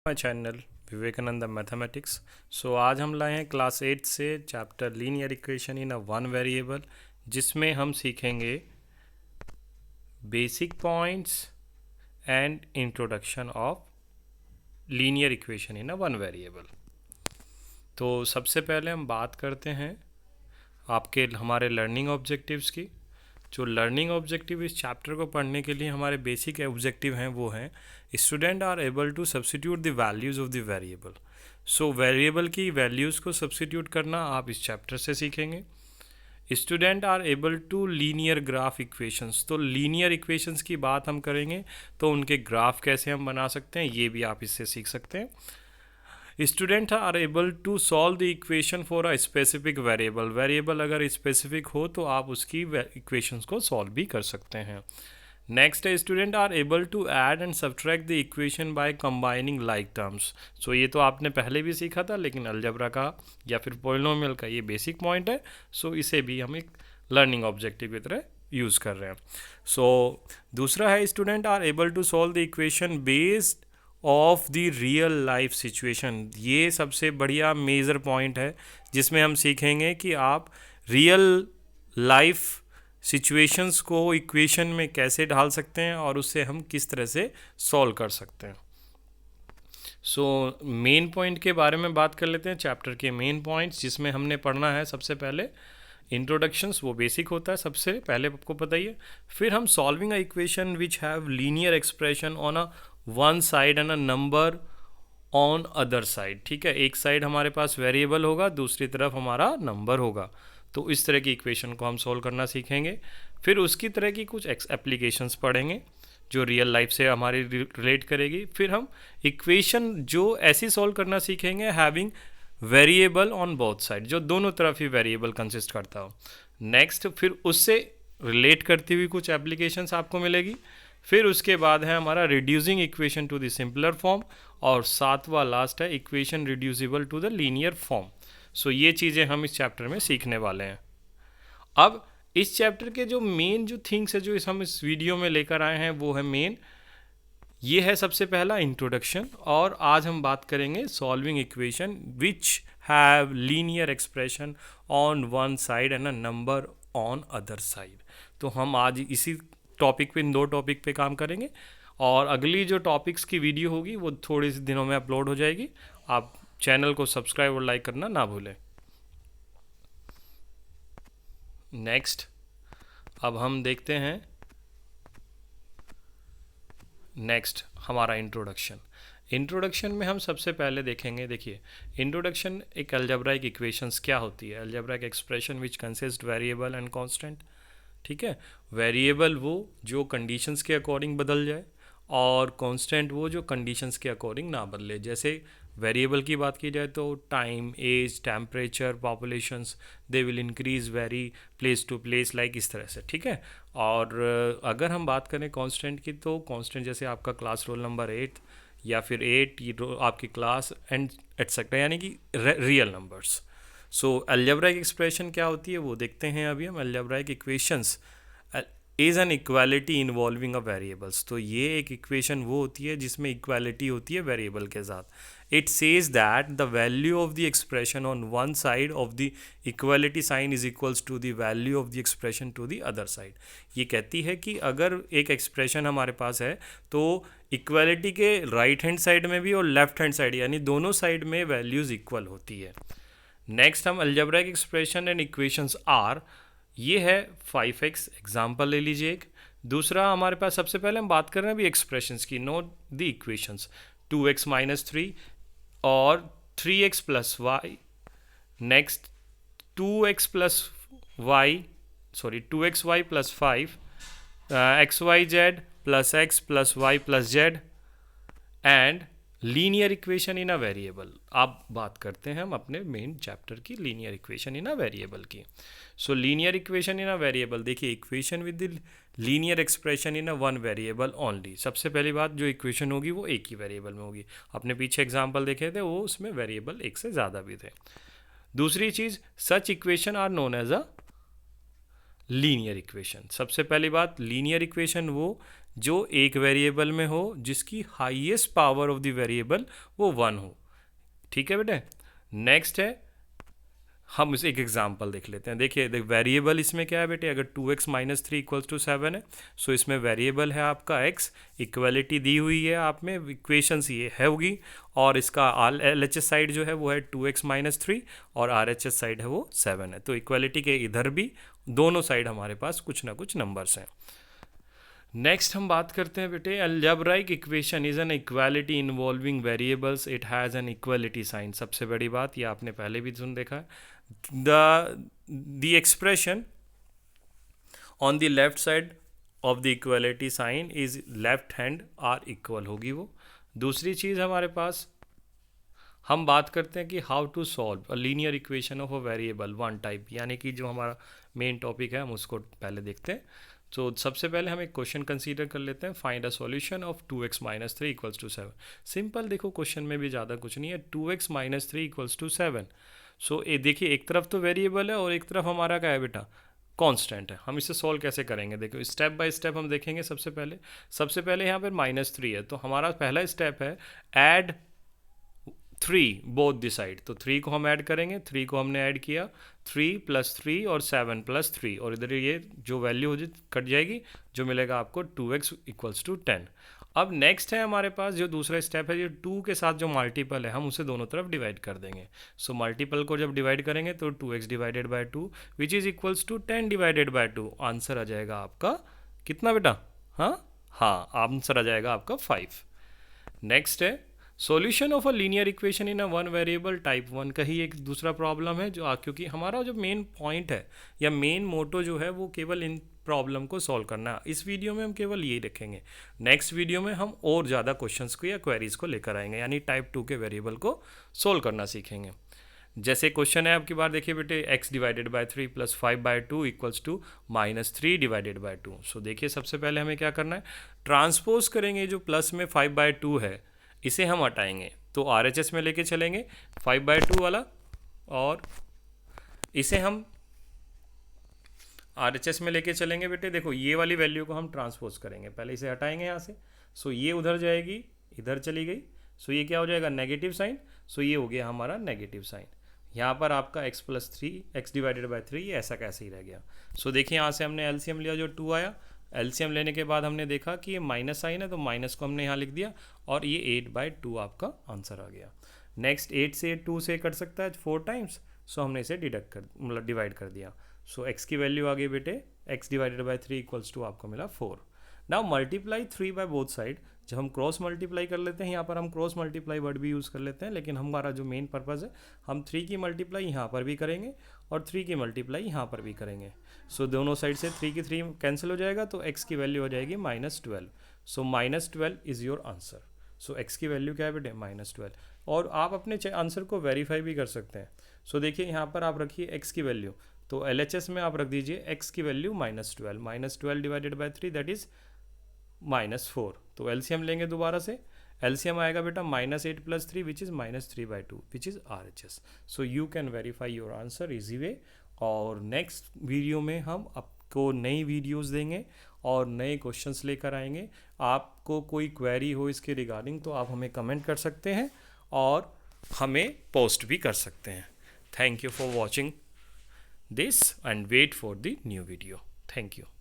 My channel Vivekananda mathematics. So आज हम लाए हैं क्लास 8 से chapter linear equation in a one variable, जिसमें हम सीखेंगे basic points and introduction of linear equation in a one variable. तो सबसे पहले हम बात करते हैं हमारे लर्निंग ऑब्जेक्टिव्स की। जो लर्निंग ऑब्जेक्टिव इस चैप्टर को पढ़ने के लिए हमारे बेसिक ऑब्जेक्टिव हैं वो हैं student are able to substitute the values of the variable. So variable की वैल्यूज़ को सब्स्टिट्यूट करना आप इस चैप्टर से सीखेंगे। Student are able to linear graph equations. तो लीनियर इक्वेशंस की बात हम करेंगे तो उनके ग्राफ कैसे हम बना सकते हैं ये भी आप इससे सीख सकते हैं। Student are able to solve the equation for a specific variable. Variable अगर स्पेसिफिक हो तो आप उसकी इक्वेशंस को सॉल्व भी कर सकते हैं। नेक्स्ट है student are able to add and subtract the equation by combining like terms. So ये तो आपने पहले भी सीखा था, लेकिन अलजेब्रा का या फिर पॉलिनोमियल का ये बेसिक पॉइंट है। सो इसे भी हम एक लर्निंग ऑब्जेक्टिव की तरह यूज़ कर रहे हैं। सो दूसरा है student are able to solve the equation based of the real life situation. ये सबसे बढ़िया मेजर पॉइंट है जिसमें हम सीखेंगे कि आप रियल लाइफ सिचुएशंस को इक्वेशन में कैसे ढाल सकते हैं और उससे हम किस तरह से सॉल्व कर सकते हैं। सो मेन पॉइंट के बारे में बात कर लेते हैं। चैप्टर के मेन पॉइंट्स जिसमें हमने पढ़ना है सबसे पहले इंट्रोडक्शंस, वो बेसिक होता है सबसे पहले, आपको पता ही है। फिर हम solving a equation which have linear expression on a one side and a number on other side. ठीक है, एक साइड हमारे पास वेरिएबल होगा, दूसरी तरफ हमारा नंबर होगा। तो इस तरह की इक्वेशन को हम सॉल्व करना सीखेंगे। फिर उसकी तरह की कुछ एप्लीकेशंस पढ़ेंगे जो रियल लाइफ से हमारी रिलेट करेगी। फिर हम इक्वेशन जो ऐसी सॉल्व करना सीखेंगे having variable on both side, जो दोनों तरफ ही वेरिएबल कंसिस्ट करता हो। नेक्स्ट फिर उससे रिलेट करती हुई कुछ एप्लीकेशंस आपको मिलेगी। फिर उसके बाद है हमारा reducing equation to the simpler form, और सातवां लास्ट है equation reducible to the linear form. So ये चीज़ें हम इस चैप्टर में सीखने वाले हैं। अब इस चैप्टर के जो मेन जो थिंग्स है जो हम इस वीडियो में लेकर आए हैं वो है मेन, ये है सबसे पहला इंट्रोडक्शन। और आज हम बात करेंगे solving equation which have linear expression on one side and a number on other side. तो हम आज इसी टॉपिक पे, इन दो टॉपिक पे काम करेंगे, और अगली जो टॉपिक्स की वीडियो होगी वो थोड़े से दिनों में अपलोड हो जाएगी। आप चैनल को सब्सक्राइब और लाइक करना ना भूलें। नेक्स्ट अब हम देखते हैं नेक्स्ट हमारा इंट्रोडक्शन में हम सबसे पहले देखेंगे, देखिए इंट्रोडक्शन एक अलजेब्राइक इक्वेशंस क्या होती है। Algebraic expression which consist variable and constant. ठीक है, वेरिएबल वो जो कंडीशंस के अकॉर्डिंग बदल जाए, और कांस्टेंट वो जो कंडीशंस के अकॉर्डिंग ना बदले। जैसे वेरिएबल की बात की जाए तो time, age, temperature, populations, they will increase vary place to place, like इस तरह से। ठीक है, और अगर हम बात करें कांस्टेंट की तो कांस्टेंट जैसे आपका क्लास रोल नंबर 8 या फिर 8 आपकी क्लास एंड एटसेट्रा, यानी कि रियल नंबर्स। सो अलजेब्राइक एक्सप्रेशन क्या होती है वो देखते हैं अभी हम। Algebraic equations is an equality involving a variables. तो ये एक इक्वेशन वो होती है जिसमें इक्वालिटी होती है वेरिएबल के साथ। It says that the value of the expression on one side of the equality sign is equals to the value of the expression to the other side. ये कहती है कि अगर एक एक्सप्रेशन हमारे पास है तो इक्वालिटी के राइट हैंड साइड में भी और लेफ्ट हैंड साइड, यानी दोनों साइड में वैल्यूज़ इक्वल होती है। नेक्स्ट हम algebraic expression and equations are, ये है 5x, एग्जाम्पल ले लीजिए एक। दूसरा हमारे पास सबसे पहले हम बात कर रहे हैं अभी एक्सप्रेशंस की, note the equations. 2x minus 3 और 3x plus y. Next 2x plus y, sorry 2xy plus 5, xyz plus x plus y plus z, and linear equation in a variable. अब बात करते हैं हम अपने मेन चैप्टर की, linear equation in a variable की। So linear equation in a variable, देखिए equation with the linear expression in a one variable only. सबसे पहली बात, जो इक्वेशन होगी वो एक ही वेरिएबल में होगी। अपने पीछे एग्जाम्पल देखे थे वो उसमें वेरिएबल एक से ज़्यादा भी थे। दूसरी चीज़, such equation are known as a linear equation. सबसे पहली बात, लीनियर इक्वेशन वो जो एक वेरिएबल में हो जिसकी highest power of the variable वो 1 हो। ठीक है बेटे। नेक्स्ट है, हम इसे एक एग्जांपल देख लेते हैं। देखिए वेरिएबल इसमें क्या है बेटे, अगर 2x माइनस 3 इक्वल्स टू 7 है, सो इसमें वेरिएबल है आपका x, इक्वलिटी दी हुई है आप में, इक्वेशंस ये है होगी, और इसका LHS साइड जो है वो है 2x माइनस 3 और RHS साइड है वो 7 है। तो इक्वलिटी के इधर भी दोनों साइड हमारे पास कुछ ना कुछ नंबर्स हैं। नेक्स्ट हम बात करते हैं बेटे, algebraic equation is an equality involving variables, it has an equality sign. सबसे बड़ी बात, ये आपने पहले भी सुन देखा है, the expression on the left side of the equality sign is left hand are equal होगी वो। दूसरी चीज़ हमारे पास हम बात करते हैं कि how to solve a linear equation of a variable one type, यानी कि जो हमारा मेन टॉपिक है हम उसको पहले देखते हैं। तो सबसे पहले हम एक क्वेश्चन कंसीडर कर लेते हैं, find a solution of 2x minus 3 equals to 7। Simple, देखो क्वेश्चन में भी ज़्यादा कुछ नहीं है, 2x माइनस 3 इक्वल्स टू 7। सो ये देखिए, एक तरफ तो वेरिएबल है और एक तरफ हमारा क्या है बेटा, कांस्टेंट है। हम इसे सॉल्व कैसे करेंगे, देखो स्टेप बाय स्टेप हम देखेंगे। सबसे पहले यहाँ पर -3 है, तो हमारा पहला स्टेप है ऐड 3 बोथ द साइड। तो 3 को हम ऐड करेंगे, 3 को हमने ऐड किया, 3 + 3 और 7 + 3, और इधर ये जो वैल्यू हो कट जाएगी, जो मिलेगा आपको 2x इक्वल्स टू 10। अब नेक्स्ट है हमारे पास जो दूसरा स्टेप है, जो 2 के साथ जो मल्टीपल है हम उसे दोनों तरफ डिवाइड कर देंगे। सो मल्टीपल को जब डिवाइड करेंगे तो 2x divided by 2 which is equals to 10 divided by 2। Answer आ जाएगा आपका कितना बेटा, हाँ आंसर आ जाएगा आपका 5। नेक्स्ट है solution of a linear equation in a one variable type 1 का ही एक दूसरा प्रॉब्लम है, जो क्योंकि हमारा जो मेन पॉइंट है या मेन मोटो जो है वो केवल इन प्रॉब्लम को सॉल्व करना है। इस वीडियो में हम केवल यही रखेंगे, नेक्स्ट वीडियो में हम और ज़्यादा क्वेश्चंस को या क्वेरीज को लेकर आएंगे, यानी टाइप 2 के वेरिएबल को सॉल्व करना सीखेंगे। जैसे क्वेश्चन है आपकी बार देखिए बेटे, x divided by 3 + 5/2 equals to -3 divided by 2। So देखिए सबसे पहले हमें क्या करना है, ट्रांसपोज करेंगे, जो प्लस में 5/2 है इसे हम हटाएंगे, तो RHS में लेके चलेंगे 5/2 वाला, और इसे हम RHS में लेके चलेंगे बेटे। देखो ये वाली वैल्यू को हम ट्रांसपोज करेंगे, पहले इसे हटाएंगे यहाँ से। सो ये उधर जाएगी, इधर चली गई, सो ये क्या हो जाएगा, नेगेटिव साइन। सो ये हो गया हमारा नेगेटिव साइन। यहाँ पर आपका x + 3 x डिवाइडेड बाय 3 ये ऐसा कैसे ही रह गया। सो देखिए यहाँ से हमने LCM लिया, जो 2 आया। LCM लेने के बाद हमने देखा कि ये माइनस साइन है, तो माइनस को हमने यहाँ लिख दिया, और ये 8/2 आपका आंसर आ गया। नेक्स्ट 8 से 2 से कट सकता है 4 टाइम्स, सो हमने इसे डिवाइड कर दिया। सो x की वैल्यू आ गई बेटे, x divided by 3 equals to आपको मिला 4। Now multiply 3 by both side. जब हम क्रॉस मल्टीप्लाई कर लेते हैं, यहाँ पर हम क्रॉस मल्टीप्लाई वर्ड भी यूज़ कर लेते हैं, लेकिन हमारा जो मेन पर्पज़ है, हम 3 की मल्टीप्लाई यहाँ पर भी करेंगे और 3 की मल्टीप्लाई यहाँ पर भी करेंगे। सो दोनों साइड से 3 की 3 कैंसिल हो जाएगा, तो x की वैल्यू हो जाएगी -12। सो -12 is your answer. So x की वैल्यू क्या है बेटे, -12। और आप अपने आंसर को वेरीफाई भी कर सकते हैं। सो देखिए यहाँ पर आप रखिए x की वैल्यू, तो LHS में आप रख दीजिए x की value -12 divided by 3 that is -4। तो LCM लेंगे दोबारा से, LCM आएगा बेटा -8 + 3 which is -3/2 which is RHS। So you can verify your answer easy way. और नेक्स्ट वीडियो में हम आपको नई वीडियोस देंगे और नए क्वेश्चंस लेकर आएंगे। आपको कोई क्वेरी हो इसके रिगार्डिंग तो आप हमें कमेंट कर सकते हैं और हमें पोस्ट भी कर सकते हैं। Thank you for watching this and wait for the new video. Thank you.